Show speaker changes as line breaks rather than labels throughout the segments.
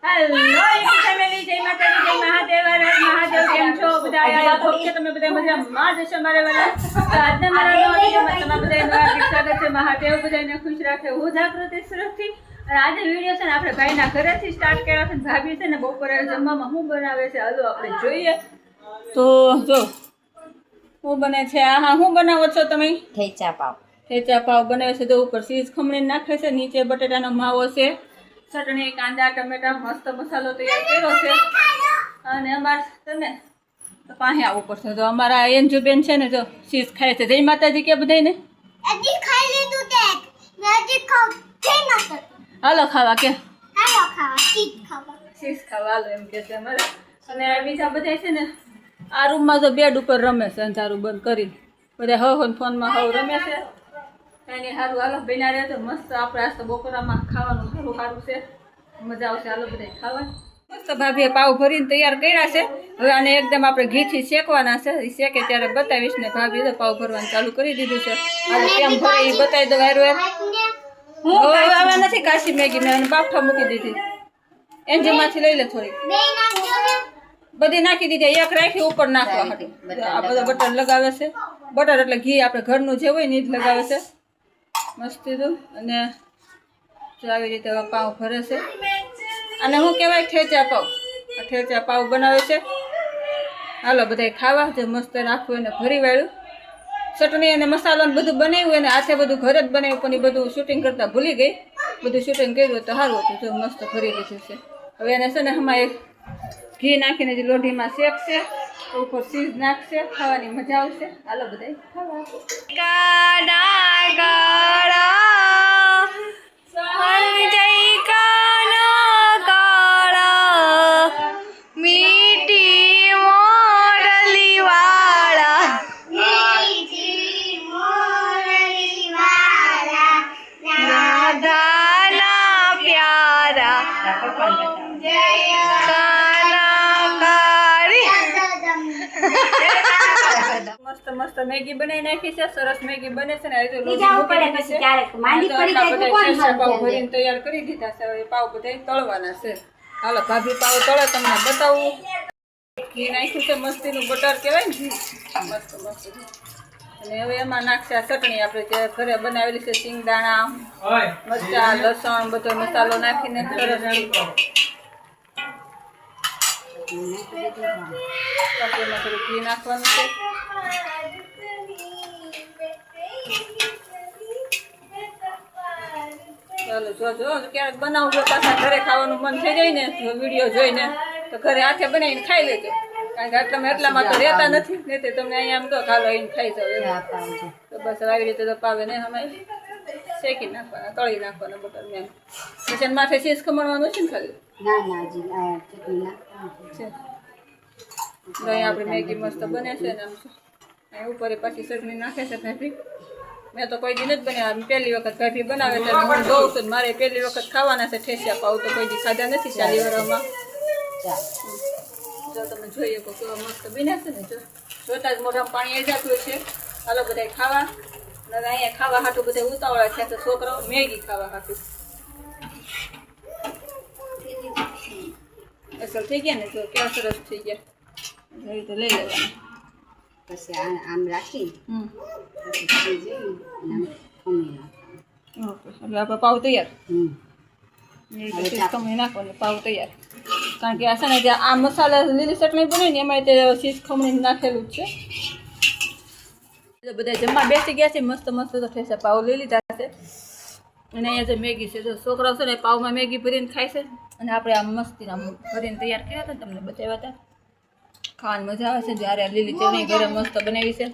Hello YouTube family, જય માતાજી, જય મહાદેવ. હર હર મહાદેવ. કેમ છો બધા? આયા હોપ કે તમે બધા મજામાં જ હશો મારા વાલા. તો આજના મારા નવા વિડીયોમાં તમારા બધાનું હાર્દિક સ્વાગત છે. મહાદેવ બધાને ખુશ રાખે. હું જાગૃતિ સુરતથી. અને આજે વિડીયો છે ને આપણે ભાઈના ઘરેથી સ્ટાર્ટ કર્યો છે. ભાભી છે ને બપોરે જમવામાં શું બનાવે છે હાલો આપણે જોઈએ. તો જો શું બને છે? હા શું બનાવો છો તમે?
ઠેચા પાવ.
ઠેચા પાવ બનાવે છે. તો ઉપર ચીઝ ખમણી નાખે છે, નીચે બટેટાનો માવો છે, ચટણી, કાંદા, ટમેટા, મસ્ત મસાલો તૈયાર કર્યો છે. અને અમારે છે ને તો પાસે આવવું પડશે. તો અમારા એન્જુબેન છે ને જો ચીઝ ખાય છે. જય માતાજી કે બધાને હાલો ખાવા કે ચીઝ ખાવા હાલો એમ કે છે અમારે. અને બીજા બધા છે ને આ રૂમમાં તો બેડ ઉપર રમે છે અંધારું બંધ કરીને. બધા હવ ફોનમાં હવ રમે છે. કાંઈ સારું હાલો બન્યા રહે તો મસ્ત. આપણે આજ તો બપોરામાં ખાવાનું સારું સારું છે, મજા આવશે. હાલો બધા ખાવા. મસ્ત ભાભીએ પાવ ભરીને તૈયાર કર્યા છે. હવે આને એકદમ આપણે ઘીથી શેકવાના છે. એ શેકે ત્યારે બતાવીશ ને. ભાભીએ તો પાવ ભરવાનું ચાલુ કરી દીધું છે. હાલો કેમ ભરે એ બતાવી દો. હું હવે નથી કાશી મેગી મેં બાફા મૂકી દીધી. એન્જિનમાંથી લઈ લે થોડી બધી નાખી દીધી. એક રાખી ઉપર નાખવા હાટું. આ બધો બટર લગાવે છે. બટર એટલે ઘી આપણે ઘરનું જે હોય ને એ જ લગાવે છે મસ્તી તો. અને જો આવી રીતે પાવ ભરે છે. અને શું કહેવાય? ઠેચા પાવ. ઠેચા પાવ બનાવે છે. હાલો બધા ખાવા. જે મસ્ત નાખવું એને ભરી વાળ્યું. ચટણી અને મસાલો ને બધું બનાવ્યું એને હાથે બધું ઘરે જ બનાવ્યું. પણ એ બધું શૂટિંગ કરતાં ભૂલી ગઈ. બધું શૂટિંગ કર્યું તો સારું હતું. જો મસ્ત ભરી દીધું છે. હવે એને છે ને હમણાં ઘી નાખીને જે લોઢીમાં શેકશે, ઉપર ચીઝ નાખશે. ખાવાની મજા આવશે. હાલો બધા ખાવા. મસ્ત મસ્ત મેગી બનાવી નાખી છે. સરસ મેગી બને છે ને. પાવ ભરીને તૈયાર કરી દીધા છે. હવે પાવ બધા તળવાના છે. હાલો ભાભી પાવ તળે તમને બતાવું. ઘી નાખ્યું છે મસ્તીનું. બટર કહેવાય ને ઘી. મસ્ત મસ્ત. અને હવે એમાં નાખશે આ ચટણી આપણે જે ઘરે બનાવેલી છે. સિંગદાણા, મરચાં, લસણ બધો મસાલો નાખીને સરસ એમાં થોડું ઘી નાખવાનું છે. ચાલો જો ક્યારેક બનાવું તો પાછા ઘરે ખાવાનું મન થઈ જાય ને વિડીયો જોઈને તો ઘરે હાથે બનાવીને ખાઈ લેજો. કારણ કે એટલામાં તો રહેતા નથી. નહીં તો તમને અહીંયા આમ તો ખાલો આવીને ખાઈ જાવ એમ. તો બસ આવી રીતે તો પાવે ને અમે શેકી નાખવાના, તળી નાખવાના બટર મેં. પછી માથે ચીઝ ખમણવાનું છે ને ખાલી. અહીંયા આપણી મેગી મસ્ત બને છે ને. આમ ઉપર પછી ચટણી નાખે છે ભાભી. મેં તો કોઈ દી નથી બનાવ્યા. પહેલી વખત ભાભી બનાવે છે. હું જોઉં છું મારે પહેલી વખત ખાવાના છે ઠેસિયા પાવ. તો કોઈ દી ખાધા નથી 40 વર્ષમાં. જો તમે જોઈએ તો કેવા મસ્ત બન્યા છે ને. જોતા જ મોઢામાં પાણી આવી જતું છે. હાલો બધા ખાવા. અને અહીંયા ખાવા હાટું બધા ઉતાવળા છે. તો છોકરાઓ મેગી ખાવા હાટું અસર થઈ ગયા ને. જો કેવા સરસ થઈ ગયા. એ રીતે લઈ લેવાનું.
પછી આમ રાખી
એટલે આપણે પાવ તૈયાર. ખમણી નાખવાનું પાવ તૈયાર. કારણ કે આ છે ને જે આ મસાલા લીલી ચટણી બની ને એમાં તે ચીઝ ખમણી નાખેલું જ છે. બધા જમવા બેસી ગયા છે. મસ્ત મસ્ત તો ઠેસા પાવ લઈ લીધા છે. અને અહીંયા જે મેગી છે. જો છોકરાઓ છે ને પાવમાં મેગી ભરીને ખાય છે. અને આપણે આ મસ્તીના ભરીને તૈયાર કર્યા હતા તમને બતાવ્યા હતા. ખાવાની મજા આવે છે. જ્યારે લીલી ચટણી ઘરે મસ્ત બનાવી છે.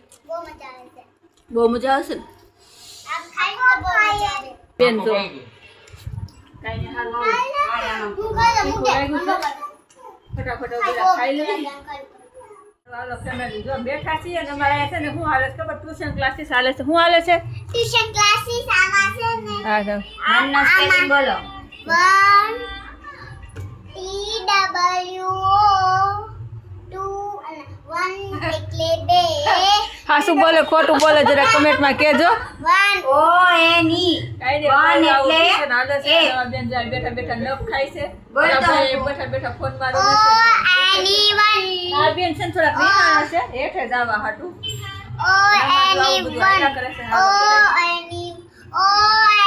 બહુ મજા આવશે ને બેન. જો ફટાફટ ખાઈ લે. હાલો ફેમિલી જો બેઠા છીએ અને અમારે છે ને શું હાલે છે ખબર? ટ્યુશન ક્લાસીસ હાલે છે. શું હાલે છે?
ટ્યુશન ક્લાસીસ આવા છે ને.
હા જો
નામના સ્પેલિંગ બોલો.
1 એટલે 2.
હા શું બોલે ખોટું બોલે જરા કમેન્ટમાં કહેજો.
1
O N E
કાંઈ
પણ
નહીં, આવું
એટલે
ટ્યુશન હાલે છે.
એ.
તમારા બેન જાય બેઠા બેઠા નખ ખાય છે.
બોલ તો.
આ ભાઈ બેઠા બેઠા ફોનમાં રમે
O
છે.
anyone.
આ બેન છે ને થોડા ભીના છે, હેઠે જ આવવા હાટું.
O
આવું બધું આયા કરે છે.
O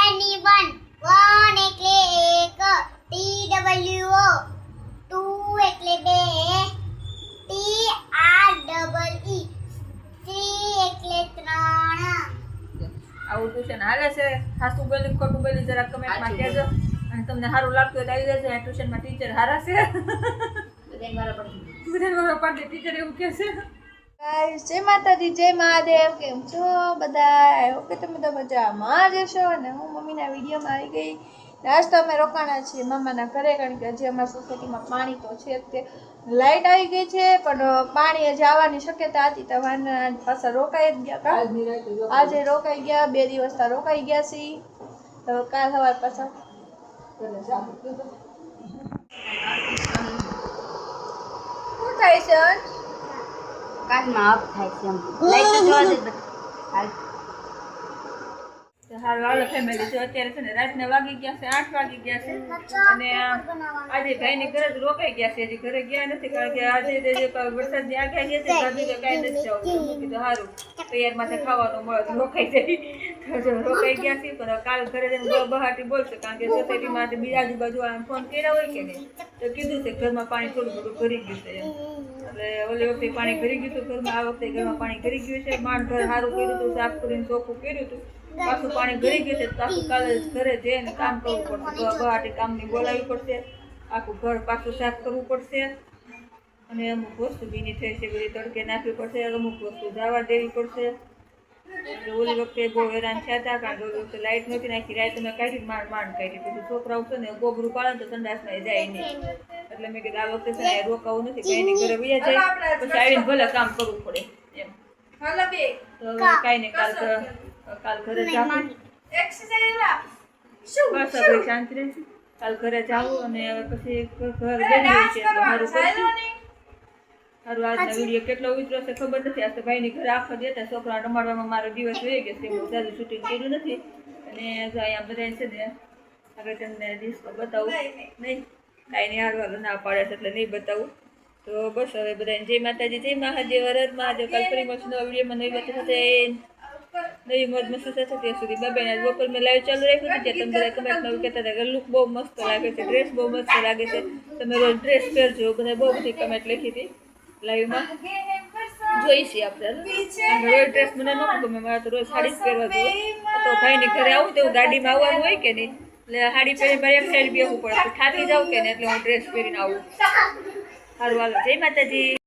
anyone. One એટલે એક. TWO. Two એટલે બે. TREE. Three એટલે ત્રણ.
આવું ટ્યુશન હાલે છે. સાચું બોલી ખોટું બોલી જરા કમેન્ટમાં કહેજો. અને તમને સારું લાગતું હોય તો આવી જજો. આ ટ્યુશનમાં ટીચર સારા છે.
બધાય બરાબર.
બધાને મારા પાડે ટીચર એવું કહે છે.
ગાઈસ જય માતાજી જય મહાદેવ કેમ છો બધા આઈ હોપ કે તમે તો મજામાં જ હશો અને હું મમ્મીના વિડીયોમાં આવી ગઈ આજ તો અમે રોકાણા છીએ મામાના ઘરે કારણ કે હજી અમારા સોસાયટીમાં પાણી તો છે જ તે લાઇટ આવી ગઈ છે પણ પાણી હજી આવવાની શક્યતા હતી તો વાના પાછા રોકાઈ જ ગયા કા આજે રોકાઈ ગયા 2 દિવસ તા રોકાઈ ગયા છીએ તો કાલ સવાર પાછા શું થાય છે
કાનમાં અપ થાય છે એમ. લાઈટ તો જોવા જ હાલ.
હાલ વાલો ફેમિલી જો અત્યારે છે ને રાતના વાગી ગયા છે 8 વાગી ગયા છે અને આજે ભાઈની ઘરે જ રોકાઈ ગયા છે હજી ઘરે ગયા નથી કારણ કે આજે જે વરસાદની આગાહી હતી ભાભી કે કાંઈ નથી જવું મેં કીધું સારું તૈયારમાં ખાવાનું મળે તો રોકાઈ જાય તો રોકાઈ ગયા છે પણ કાલ ઘરે જઈને બહાટી બોલશે કારણ કે સોસાયટીમાં બીજા આજુબાજુ ફોન કર્યા હોય કે નહીં તો કીધું છે ઘરમાં પાણી થોડું થોડું ભરી ગયું છે એમ એટલે ઓલી વખતે પાણી ભરી ગયું હતું ઘરમાં આ વખતે ઘરમાં પાણી ભરી ગયું છે માંડ ઘર સારું કર્યું હતું સાફ કરીને ચોખ્ખું કર્યું હતું પાછું પાણી ભરી ગયું છે પાછું કાલે ઘરે જઈને કામ કરવું પડશે બહાટી કામની બોલાવવી પડશે આખું ઘર પાછું સાફ કરવું પડશે અને અમુક વસ્તુ ભીની થઈ છે બધી તડકે નાખવી પડશે અમુક વસ્તુ જવા દેવી પડશે એટલે ઓલી વખતે બહુ હેરાન થયા હતા કારણ કે ઓલી વખતે લાઇટ નહોતી નાખી રાત અમે કાઢી માંડ કાઢી પછી છોકરાઓ છે ને ગોબરું પાડે તો સંડાસમાં જાય નહીં એટલે મેં કીધું આ વખતે છે ને રોકાવું નથી કાંઈ નહીં ઘરે વયા જાય પછી આવીને ભલે કામ કરવું પડે એમ તો કાંઈ નહીં કાલ ઘરે જાવું બસ હવે શાંતિ રહેશે કાલ ઘરે જાવું અને પછી ઘર બેસી છે એટલે સારું કરશું સારું આજનો વિડીયો કેટલો ઉતરો છે ખબર નથી આ તો ભાઈની ઘરે આખો દેતા છોકરા રમાડવામાં મારો દિવસ વહી ગયો છે બહુ જાજુ શૂટિંગ કર્યું નથી અને જો અહીંયા બધા છે ને આગળ તમને ડિસ્કો બતાવું નહીં કાંઈ નહીં હારવા ના પાડે છે એટલે નહીં બતાવું તો બસ હવે બધાને જય માતાજી જય મહાદેવ હર મહાદેવ કાલ ફરી મળશું નવા વિડીયોમાં નવી વાત સાથે નવી મોજ મસ્ત સાથે ત્યાં સુધી બાબાના બપોર મેં લાઈવ ચાલુ રાખ્યું હતું ત્યાં તમે બધા કમેન્ટમાં કહેતા હતા કે લુક બહુ મસ્ત લાગે છે ડ્રેસ બહુ મસ્ત લાગે છે તમે રોજ ડ્રેસ પહેરજો બધા બહુ બધી કમેન્ટ લખી હતી લાઈવમાં જોઈ છીએ આપણે રોજ ડ્રેસ મને ન ગમે મારે તો રોજ સાડી જ પહેરવા જોઈએ તો ભાઈની ઘરે આવું તો ગાડીમાં આવવાનું હોય કે નહીં એટલે સાડી પહેરી મારે એક સાઈડ બેસવું પડે થાકી જાઉં કે નહીં એટલે હું ડ્રેસ પહેરીને આવું સારું હાલો જય માતાજી